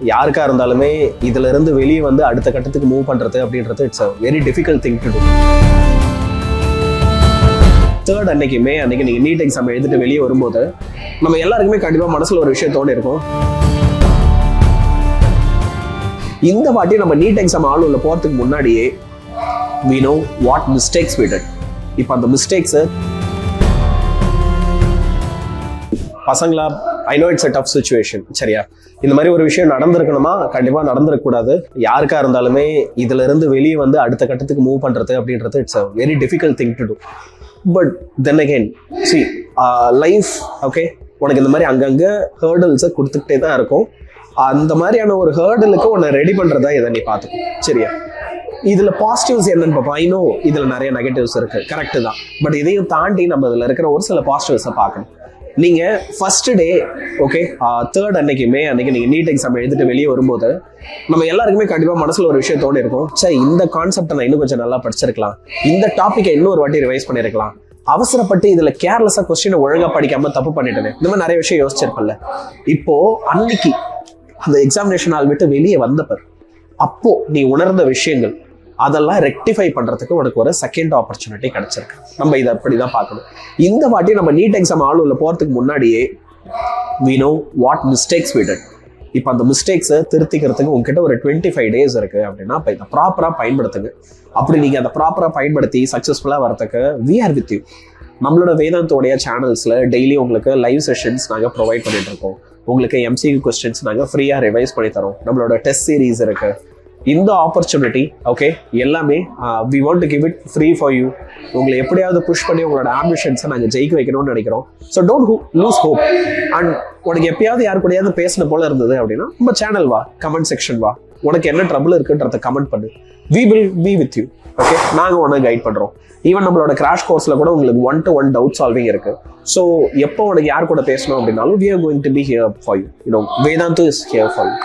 யாருக்கா இருந்தாலுமே இதுல இருந்து வெளியே வந்து அடுத்த கட்டத்துக்கு மூவ் பண்றது அப்படின்றது it's a very difficult thing to do. Third அன்னைக்கு நீங்க நீட் எக்ஸாம் எழுதிட்டு வெளியே வரும்போது நம்ம எல்லாருக்குமே கண்டிப்பா மனசுல ஒரு விஷயம் தோணி இருக்கும். இந்த வாட்டி நம்ம நீட் எக்ஸாம் ஆளுல போறதுக்கு முன்னாடியே we know what mistakes we did. இப்போ அந்த மிஸ்டேக்ஸ் பசங்களா I know it's a tough situation, சரியா? இந்த மாதிரி ஒரு விஷயம் நடந்திருக்கணுமா? கண்டிப்பா நடந்திருக்கக்கூடாது. யாருக்கா இருந்தாலுமே இதுல இருந்து வெளியே வந்து அடுத்த கட்டத்துக்கு மூவ் பண்றது அப்படின்றது it's a very difficult thing to do. But then again see life okay, உனக்கு இந்த மாதிரி அங்கங்க ஹேர்டல்ஸை கொடுத்துக்கிட்டே தான் இருக்கும். அந்த மாதிரியான ஒரு ஹேர்டலுக்கு உன்னை ரெடி பண்றதா இதை நீ பார்த்துக்கோ, சரியா? இதுல பாசிட்டிவ்ஸ் என்னன்னு பார்ப்போம். ஐ நோ இதுல நிறைய நெகட்டிவ்ஸ் இருக்கு, கரெக்ட் தான். பட் இதையும் தாண்டி நம்ம இதுல இருக்கிற ஒரு சில பாசிட்டிவ்ஸை பார்க்கணும். நீங்க ஃபர்ஸ்ட் டே ஓகே தேர்ட் அன்னைக்கு நீங்க நீட் எக்ஸாம் எழுதிட்டு வெளியே வரும்போது நம்ம எல்லாருக்குமே கண்டிப்பா மனசுல ஒரு விஷயம் தோணி இருக்கும். சரி, இந்த கான்செப்டை நான் இன்னும் கொஞ்சம் நல்லா படிச்சிருக்கலாம், இந்த டாபிக்கை இன்னொரு வாட்டி ரிவைஸ் பண்ணிருக்கலாம், அவசரப்பட்டு இதுல கேர்லெஸ்ஸா கொஸ்டினை ஒழுங்கா படிக்காம தப்பு பண்ணிட்டேன், இந்த மாதிரி நிறைய விஷயம் யோசிச்சிருப்பேன்ல. இப்போ அன்னைக்கு அந்த எக்ஸாமினேஷன் ஆள் விட்டு வெளியே வந்தப்பர் அப்போ நீ உணர்ந்த விஷயங்கள் அதெல்லாம் ரெக்டிஃபை பண்றதுக்கு உனக்கு ஒரு செகண்ட் ஆப்பர்ச்சுனிட்டி கிடைச்சிருக்கு. நம்ம இதை அப்படிதான் பார்க்கணும். இந்த வாட்டி நம்ம நீட் எக்ஸாம் ஆளுல போறதுக்கு முன்னாடியே we know what mistakes we did. இப்போ அந்த மிஸ்டேக்ஸை திருத்திக்கிறதுக்கு உங்ககிட்ட ஒரு 25 days இருக்கு அப்படின்னா இப்போ இதை ப்ராப்பரா பயன்படுத்துங்க. அப்படி நீங்க அதை ப்ராப்பரா பயன்படுத்தி சக்சஸ்ஃபுல்லா வரதுக்கு we are with you. நம்மளோட வேதாந்தோடைய சேனல்ஸ்ல டெய்லி உங்களுக்கு லைவ் செஷன்ஸ் நாங்கள் ப்ரொவைட் பண்ணிட்டு இருக்கோம். உங்களுக்கு MCQ கொஸ்டின்ஸ் நாங்கள் ஃப்ரீயா ரிவைஸ் பண்ணி தரோம். நம்மளோட டெஸ்ட் சீரீஸ் இருக்கு. இந்த ஆப்பர்ச்சுனிட்டி ஓகே எல்லாமே we want to give it free for you. உங்களை எப்படியாவது புஷ் பண்ணி உங்களோட ஆம்பிஷன்ஸை நாங்கள் ஜெயிக்க வைக்கணும்னு நினைக்கிறோம். So don't loose hope. And உனக்கு எப்பயாவது யாரு கூடயாவது பேசின போல இருந்தது அப்படின்னா நம்ம சேனல் வா, கமெண்ட் செக்ஷன் வா, உனக்கு என்ன ட்ரபிள் இருக்குன்றத கமெண்ட் பண்ணு. we will be with you. Okay, நாங்கள் உனக்கு கைட் பண்றோம். ஈவன் நம்மளோட கிராஷ் கோர்ஸ்ல கூட உங்களுக்கு 1-to-1 டவுட் சால்விங் இருக்கு. ஸோ எப்போ உனக்கு யார் கூட பேசணும் அப்படின்னாலும் we are going to be here for you. Vedanta is here for you.